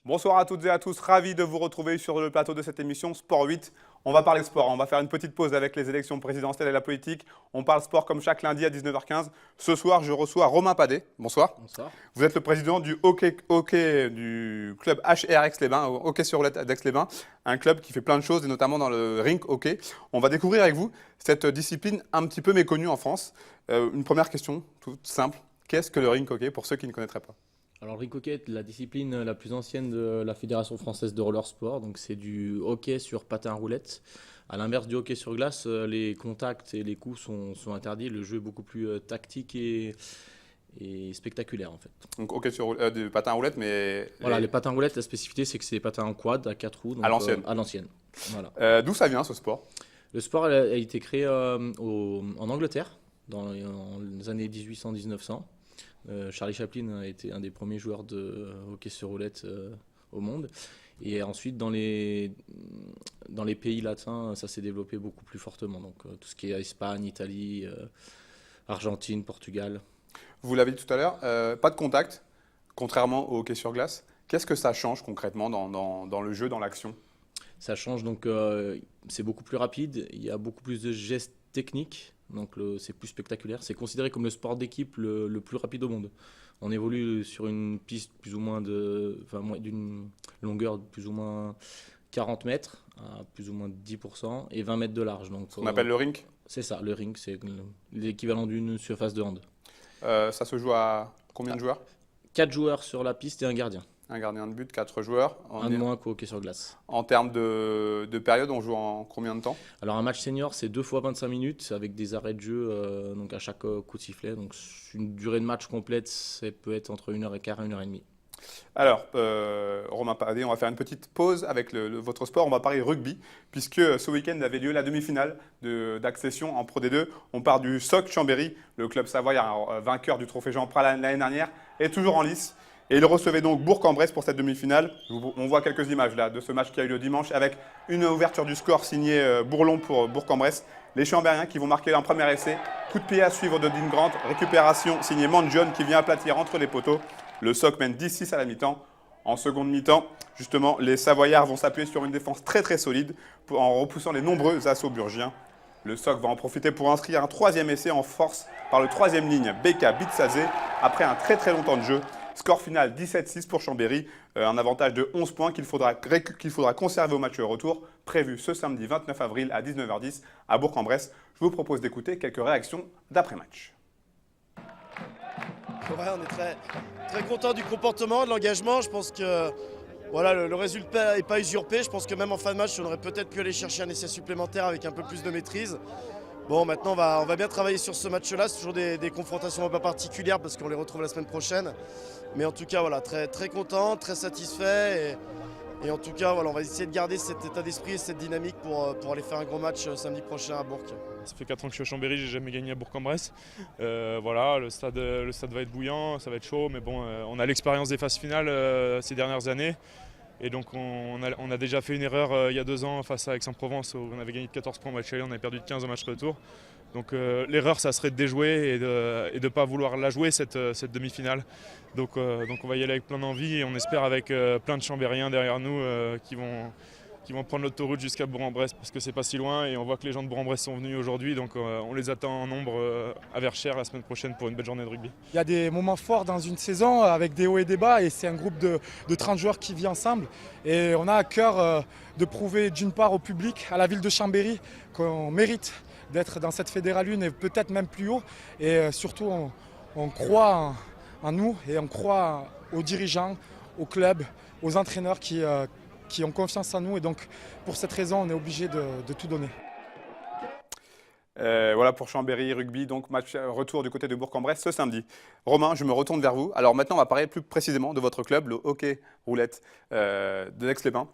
Bonsoir à toutes et à tous, ravi de vous retrouver sur le plateau de cette émission Sport 8. On va parler sport, on va faire une petite pause avec les élections présidentielles et la politique. On parle sport comme chaque lundi à 19h15. Ce soir, je reçois Romain Padet. Bonsoir. Bonsoir. Vous êtes le président du hockey du club HR Aix-les-Bains, hockey sur roulette d'Aix-les-Bains, un club qui fait plein de choses et notamment dans le rink hockey. On va découvrir avec vous cette discipline un petit peu méconnue en France. Une première question toute simple, qu'est-ce que le rink hockey pour ceux qui ne connaîtraient pas? Alors le rink hockey est la discipline la plus ancienne de la Fédération française de roller sport. Donc c'est du hockey sur patin à roulettes. À l'inverse du hockey sur glace, les contacts et les coups sont interdits. Le jeu est beaucoup plus tactique et spectaculaire en fait. Donc hockey sur du patin à roulettes, mais Voilà, les patins à roulettes, la spécificité c'est que c'est des patins en quad à 4 roues. Donc, à l'ancienne. À l'ancienne. Voilà. D'où ça vient ce sport? Le sport a été créé en Angleterre dans les années 1800-1900. Charlie Chaplin a été un des premiers joueurs de hockey sur roulette au monde. Et ensuite, dans les pays latins, ça s'est développé beaucoup plus fortement. Donc, tout ce qui est Espagne, Italie, Argentine, Portugal. Vous l'avez dit tout à l'heure, pas de contact, contrairement au hockey sur glace. Qu'est-ce que ça change concrètement dans le jeu, dans l'action? Ça change, donc c'est beaucoup plus rapide. Il y a beaucoup plus de gestes techniques. Donc c'est plus spectaculaire. C'est considéré comme le sport d'équipe le plus rapide au monde. On évolue sur une piste plus ou moins d'une longueur de plus ou moins 40 mètres à plus ou moins 10% et 20 mètres de large. Donc, Ce qu'on appelle le rink? C'est ça, le rink, c'est l'équivalent d'une surface de hand. Ça se joue à combien de joueurs? 4 joueurs sur la piste et un gardien. Un gardien de but, 4 joueurs. Un de moins qu'au hockey sur glace. En termes de période, on joue en combien de temps? Alors un match senior, c'est 2 fois 25 minutes avec des arrêts de jeu donc à chaque coup de sifflet. Donc une durée de match complète, ça peut être entre 1h15 et 1h30. Alors, Romain Padet, on va faire une petite pause avec votre sport. On va parler rugby, puisque ce week-end avait lieu la demi-finale d'accession en Pro D2. On part du SOC Chambéry, le club savoyard vainqueur du trophée Jean Prat l'année dernière, est toujours en lice. Et il recevait donc Bourg-en-Bresse pour cette demi-finale. On voit quelques images là de ce match qui a eu le dimanche avec une ouverture du score signée Bourlon pour Bourg-en-Bresse. Les Chambériens qui vont marquer un premier essai. Coup de pied à suivre de Dean Grant. Récupération signée Manjon qui vient aplatir entre les poteaux. Le SOC mène 10-6 à la mi-temps. En seconde mi-temps, justement, les Savoyards vont s'appuyer sur une défense très très solide en repoussant les nombreux assauts burgiens. Le SOC va en profiter pour inscrire un troisième essai en force par le troisième ligne, Beka Bitsazé, après un très très long temps de jeu. Score final 17-6 pour Chambéry, un avantage de 11 points qu'il faudra conserver au match retour, prévu ce samedi 29 avril à 19h10 à Bourg-en-Bresse. Je vous propose d'écouter quelques réactions d'après-match. Ouais, on est très, très content du comportement, de l'engagement. Je pense que voilà, le résultat n'est pas usurpé. Je pense que même en fin de match, on aurait peut-être pu aller chercher un essai supplémentaire avec un peu plus de maîtrise. Bon, maintenant, on va bien travailler sur ce match-là. C'est toujours des confrontations un peu particulières parce qu'on les retrouve la semaine prochaine. Mais en tout cas, voilà, très, très content, très satisfait. Et en tout cas, voilà, on va essayer de garder cet état d'esprit et cette dynamique pour aller faire un gros match samedi prochain à Bourg. Ça fait 4 ans que je suis à Chambéry, j'ai jamais gagné à Bourg-en-Bresse. Voilà, le stade va être bouillant, ça va être chaud, mais bon, on a l'expérience des phases finales ces dernières années. Et donc on a déjà fait une erreur il y a 2 ans face à Aix-en-Provence où on avait gagné de 14 points au match aller, on avait perdu de 15 au match retour. Donc l'erreur, ça serait de déjouer et de ne pas vouloir la jouer cette demi-finale. Donc on va y aller avec plein d'envie et on espère avec plein de Chambériens derrière nous qui vont prendre l'autoroute jusqu'à Bourg-en-Bresse parce que c'est pas si loin et on voit que les gens de Bourg-en-Bresse sont venus aujourd'hui, donc on les attend en nombre à Verchères la semaine prochaine pour une belle journée de rugby. Il y a des moments forts dans une saison avec des hauts et des bas et c'est un groupe de 30 joueurs qui vit ensemble et on a à cœur de prouver d'une part au public, à la ville de Chambéry qu'on mérite d'être dans cette Fédérale 1 et peut-être même plus haut et surtout on croit en nous et on croit aux dirigeants, au club, aux entraîneurs qui ont confiance en nous et donc pour cette raison on est obligé de tout donner. Voilà pour Chambéry Rugby, donc match retour du côté de Bourg-en-Bresse ce samedi. Romain, je me retourne vers vous. Alors maintenant on va parler plus précisément de votre club, le hockey roulette de Aix-les-Bains.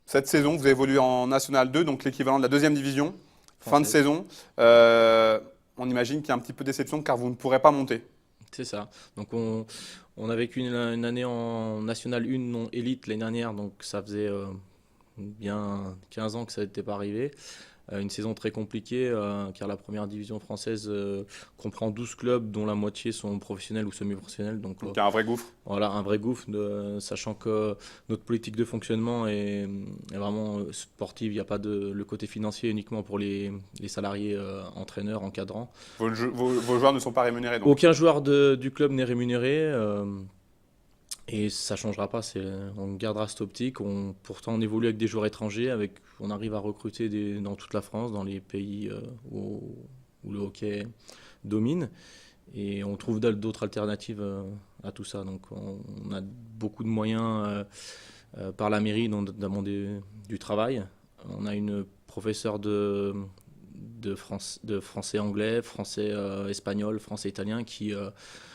Cette saison vous évoluez en National 2, donc l'équivalent de la 2e division. Fin de saison, on imagine qu'il y a un petit peu de déception car vous ne pourrez pas monter. C'est ça. Donc on a vécu une année en National 1 non élite l'année dernière, donc ça faisait bien 15 ans que ça n'était pas arrivé. Une saison très compliquée car la première division française comprend 12 clubs dont la moitié sont professionnels ou semi-professionnels. Donc il y a un vrai gouffre. voilà, un vrai gouffre, sachant que notre politique de fonctionnement est vraiment sportive. Il n'y a pas le côté financier uniquement pour les salariés, entraîneurs, encadrants. Vos joueurs ne sont pas rémunérés donc. Aucun joueur du club n'est rémunéré. Et ça ne changera pas, on gardera cette optique. Pourtant, on évolue avec des joueurs étrangers, on arrive à recruter dans toute la France, dans les pays où le hockey domine. Et on trouve d'autres alternatives à tout ça. Donc on a beaucoup de moyens par la mairie, notamment du travail. On a une professeure de français-anglais, français-espagnol, français-italien qui...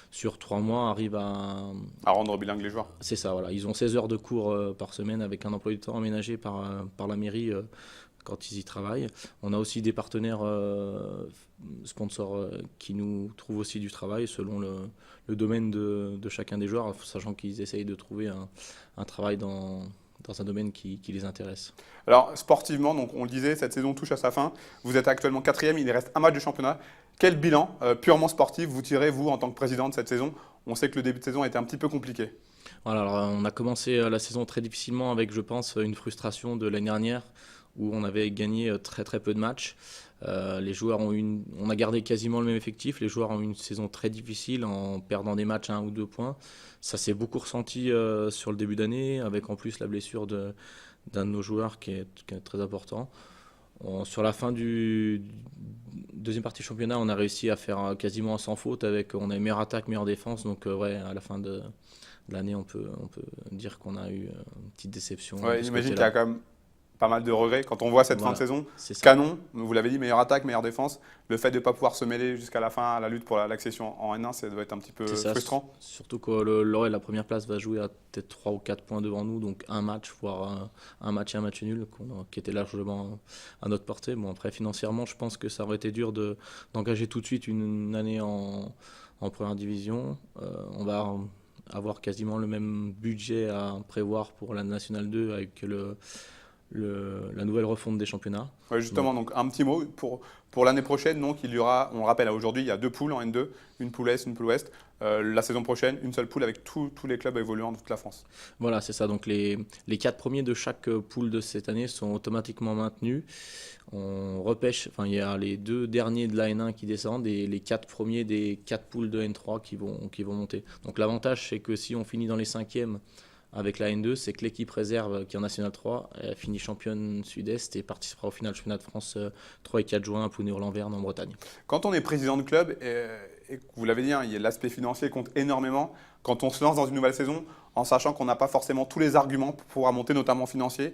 sur 3 mois, arrive à rendre bilingue les joueurs. C'est ça, voilà. Ils ont 16 heures de cours par semaine avec un emploi du temps aménagé par la mairie quand ils y travaillent. On a aussi des partenaires sponsors qui nous trouvent aussi du travail selon le domaine de chacun des joueurs, sachant qu'ils essayent de trouver un travail dans un domaine qui les intéresse. Alors sportivement, donc, on le disait, cette saison touche à sa fin. Vous êtes actuellement 4e, il reste un match de championnat. Quel bilan purement sportif vous tirez, vous, en tant que président de cette saison? On sait que le début de saison a été un petit peu compliqué. Voilà, alors, on a commencé la saison très difficilement avec, je pense, une frustration de l'année dernière où on avait gagné très très peu de matchs. Les joueurs on a gardé quasiment le même effectif. Les joueurs ont eu une saison très difficile en perdant des matchs à 1 ou 2 points. Ça s'est beaucoup ressenti sur le début d'année, avec en plus la blessure d'un de nos joueurs qui est très important. Sur la fin du deuxième partie du championnat, on a réussi à faire quasiment sans faute. On a eu meilleure attaque, meilleure défense. Donc ouais, à la fin de l'année, on peut dire qu'on a eu une petite déception. Ouais, j'imagine qu'il y a quand même pas mal de regrets quand on voit cette fin de saison. C'est ça. Canon, vous l'avez dit, meilleure attaque, meilleure défense. Le fait de ne pas pouvoir se mêler jusqu'à la fin à la lutte pour l'accession en N1, ça doit être un petit peu frustrant. Surtout que la première place va jouer à peut-être 3 ou 4 points devant nous, donc un match, voire un match et un match nul, qui était largement à notre portée. Bon, après, financièrement, je pense que ça aurait été dur d'engager tout de suite une année en première division. On va avoir quasiment le même budget à prévoir pour la Nationale 2 avec la nouvelle refonte des championnats. Ouais, justement, donc un petit mot pour l'année prochaine. Donc, il y aura, on le rappelle, aujourd'hui, il y a 2 poules en N2, une poule Est, une poule Ouest. La saison prochaine, une seule poule avec tous les clubs évoluant de toute la France. Voilà, c'est ça. Donc les 4 premiers de chaque poule de cette année sont automatiquement maintenus. On repêche, il y a les 2 derniers de la N1 qui descendent et les 4 premiers des 4 poules de N3 qui vont monter. Donc l'avantage, c'est que si on finit dans les 5e avec la N2, c'est que l'équipe réserve qui est en National 3 finit championne Sud-Est et participera au final du championnat de France 3 et 4 juin à Plounéour-Lanverne en Bretagne. Quand on est président de club, et vous l'avez dit, l'aspect financier compte énormément. Quand on se lance dans une nouvelle saison, en sachant qu'on n'a pas forcément tous les arguments pour pouvoir monter, notamment financiers,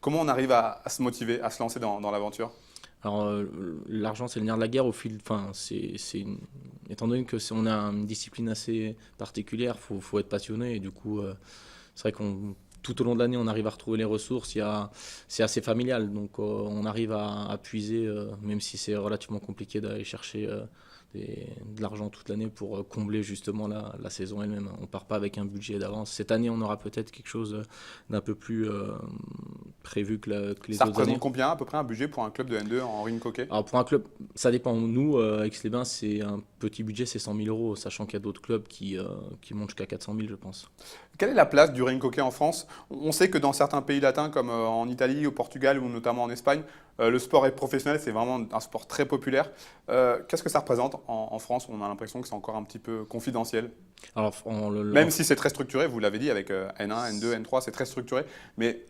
comment on arrive à se motiver, à se lancer dans l'aventure? Alors, l'argent, c'est le nerf de la guerre étant donné que on a une discipline assez particulière, faut être passionné et du coup, c'est vrai tout au long de l'année, on arrive à retrouver les ressources. C'est assez familial, donc on arrive à puiser, même si c'est relativement compliqué d'aller chercher de l'argent toute l'année pour combler justement la saison elle-même. On ne part pas avec un budget d'avance. Cette année, on aura peut-être quelque chose d'un peu plus prévu que les autres années. Ça représente combien à peu près un budget pour un club de N2 en rink hockey? Alors pour un club, ça dépend. Nous, Aix-les-Bains, c'est un petit budget, c'est 100 000 €, sachant qu'il y a d'autres clubs qui montent jusqu'à 400 000, je pense. Quelle est la place du rink hockey en France? On sait que dans certains pays latins, comme en Italie, au Portugal ou notamment en Espagne, le sport est professionnel, c'est vraiment un sport très populaire. Qu'est-ce que ça représente en France? On a l'impression que c'est encore un petit peu confidentiel. Alors, Même si c'est très structuré, vous l'avez dit, avec N1, N2, N3, c'est très structuré, mais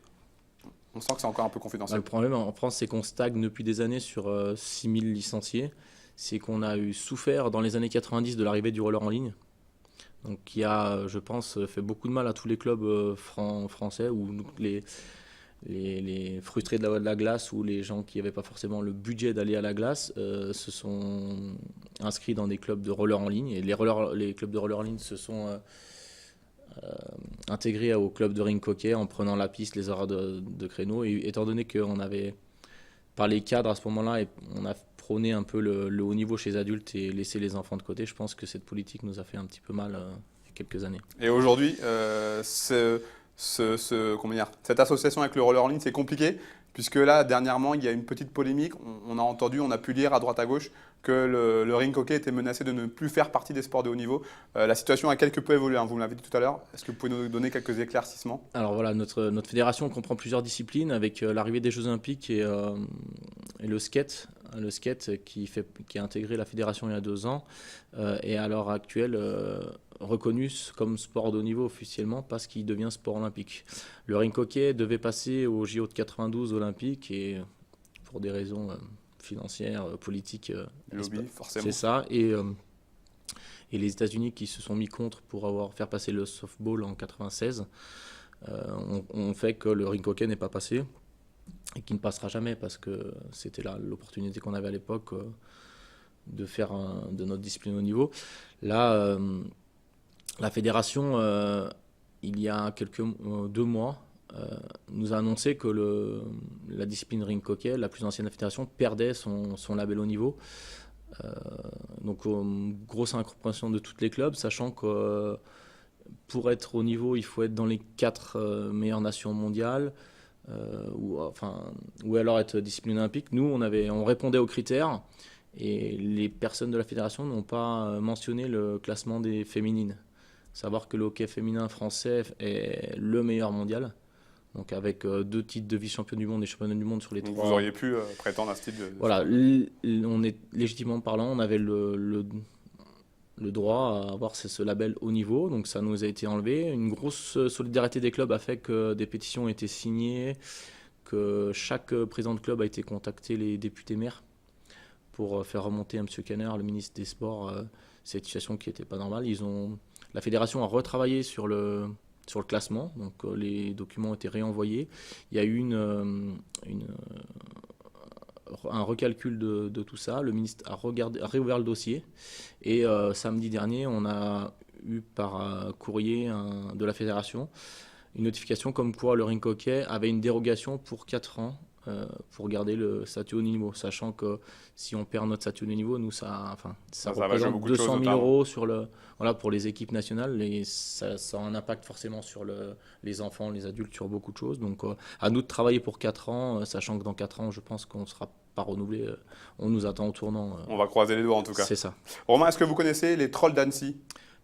on sent que c'est encore un peu confidentiel. Le problème en France, c'est qu'on stagne depuis des années sur 6 000 licenciés. C'est qu'on a souffert dans les années 90 de l'arrivée du roller en ligne. Donc, qui a, je pense, fait beaucoup de mal à tous les clubs français où les frustrés de la glace ou les gens qui n'avaient pas forcément le budget d'aller à la glace se sont inscrits dans des clubs de roller en ligne. Et les clubs de roller en ligne se sont intégrés au club de rink hockey en prenant la piste, les horaires de créneau. Et étant donné qu'on avait, par les cadres à ce moment-là, on a prôné un peu le haut niveau chez les adultes et laissé les enfants de côté, je pense que cette politique nous a fait un petit peu mal il y a quelques années. Et aujourd'hui, comment dire, cette association avec le roller en ligne, c'est compliqué, puisque là, dernièrement, il y a une petite polémique. On a entendu, on a pu lire à droite à gauche que le rink hockey était menacé de ne plus faire partie des sports de haut niveau. La situation a quelque peu évolué, hein, vous me l'avez dit tout à l'heure. Est-ce que vous pouvez nous donner quelques éclaircissements? Alors voilà, notre fédération comprend plusieurs disciplines avec l'arrivée des Jeux Olympiques et le skate. Le skate qui a intégré la fédération il y a 2 ans est à l'heure actuelle reconnu comme sport de haut niveau officiellement parce qu'il devient sport olympique. Le rink hockey devait passer au JO de 92 olympiques et pour des raisons financières, politiques, Lobby, forcément. c'est ça. Et les États-Unis qui se sont mis contre pour faire passer le softball en 96 ont fait que le rink hockey n'est pas passé et qui ne passera jamais parce que c'était l'opportunité qu'on avait à l'époque de faire de notre discipline au niveau. Là, la fédération, il y a 2 mois, nous a annoncé que la discipline rink hockey, la plus ancienne de la fédération, perdait son label au niveau. Donc, grosse incompréhension de tous les clubs, sachant que pour être au niveau, il faut être dans les 4 meilleures nations mondiales. Ou alors être discipline olympique. Nous, on répondait aux critères et les personnes de la fédération n'ont pas mentionné le classement des féminines. Savoir que le hockey féminin français est le meilleur mondial, donc avec 2 titres de vice-champion du monde et championnat du monde sur les 3. Vous auriez pu prétendre à ce titre de... Voilà, on est légitimement parlant, on avait le droit à avoir ce label haut niveau, donc ça nous a été enlevé. Une grosse solidarité des clubs a fait que des pétitions ont été signées, que chaque président de club a été contacté, les députés maires, pour faire remonter à M. Kanner, le ministre des Sports, cette situation qui n'était pas normale. La fédération a retravaillé sur le classement, donc les documents ont été réenvoyés. Il y a eu un recalcul de tout ça. Le ministre a réouvert le dossier et samedi dernier, on a eu par courrier de la fédération une notification comme quoi le rink hockey avait une dérogation pour 4 ans pour garder le statut haut niveau, sachant que si on perd notre statut haut niveau, nous ça représente 200 000 € pour les équipes nationales et ça a un impact forcément sur les enfants, les adultes, sur beaucoup de choses. Donc à nous de travailler pour 4 ans, sachant que dans 4 ans, je pense qu'on ne sera pas renouvelé. On nous attend au tournant. On va croiser les doigts en tout cas. C'est ça. Romain, est-ce que vous connaissez les Trolls d'Annecy?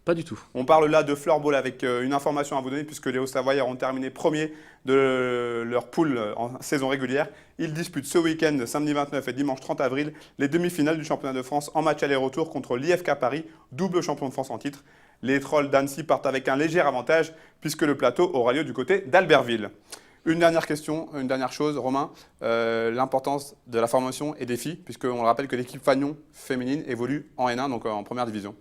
Pas du tout. On parle là de floorball avec une information à vous donner puisque les Hauts-Savoyards ont terminé premier de leur poule en saison régulière. Ils disputent ce week-end, samedi 29 et dimanche 30 avril, les demi-finales du championnat de France en match aller-retour contre l'IFK Paris, double champion de France en titre. Les Trolls d'Annecy partent avec un léger avantage puisque le plateau aura lieu du côté d'Albertville. Une dernière question, une dernière chose, Romain, l'importance de la formation et des filles, puisqu'on le rappelle que l'équipe Fagnon féminine évolue en N1, donc en première division.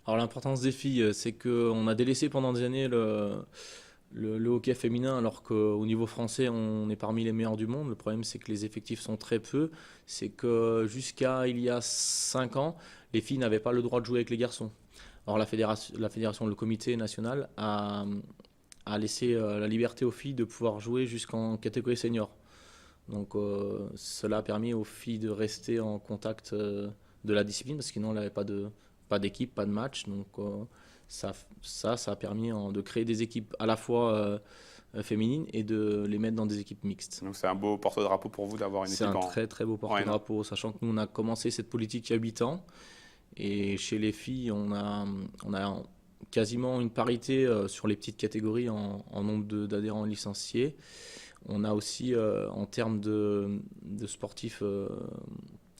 Alors l'importance des filles, c'est qu'on a délaissé pendant des années le hockey féminin, alors qu'au niveau français, on est parmi les meilleurs du monde. Le problème, c'est que les effectifs sont très peu. C'est que jusqu'à il y a 5 ans, les filles n'avaient pas le droit de jouer avec les garçons. Alors la fédération, le comité national a laissé la liberté aux filles de pouvoir jouer jusqu'en catégorie senior. Donc cela a permis aux filles de rester en contact de la discipline, parce que sinon, elles n'avaient pas d'équipe, pas de match. Donc ça a permis de créer des équipes à la fois féminines et de les mettre dans des équipes mixtes. Donc c'est un beau porte-drapeau pour vous d'avoir une équipe en... C'est un très très beau porte-drapeau, sachant que nous on a commencé cette politique il y a 8 ans. Et chez les filles, on a quasiment une parité sur les petites catégories en nombre d'adhérents licenciés. On a aussi, en termes de sportifs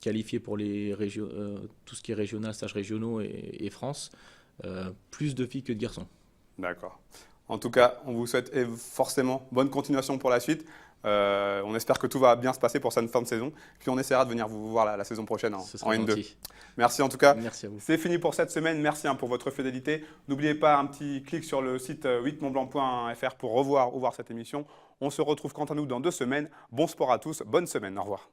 qualifiés pour tout ce qui est régional, stages régionaux et France, plus de filles que de garçons. D'accord. En tout cas, on vous souhaite forcément bonne continuation pour la suite. On espère que tout va bien se passer pour cette fin de saison. Puis on essaiera de venir vous voir la saison prochaine en N2. Gentil. Merci en tout cas. Merci à vous. C'est fini pour cette semaine. Merci pour votre fidélité. N'oubliez pas un petit clic sur le site 8montblanc.fr pour revoir ou voir cette émission. On se retrouve quant à nous dans 2 semaines. Bon sport à tous. Bonne semaine. Au revoir.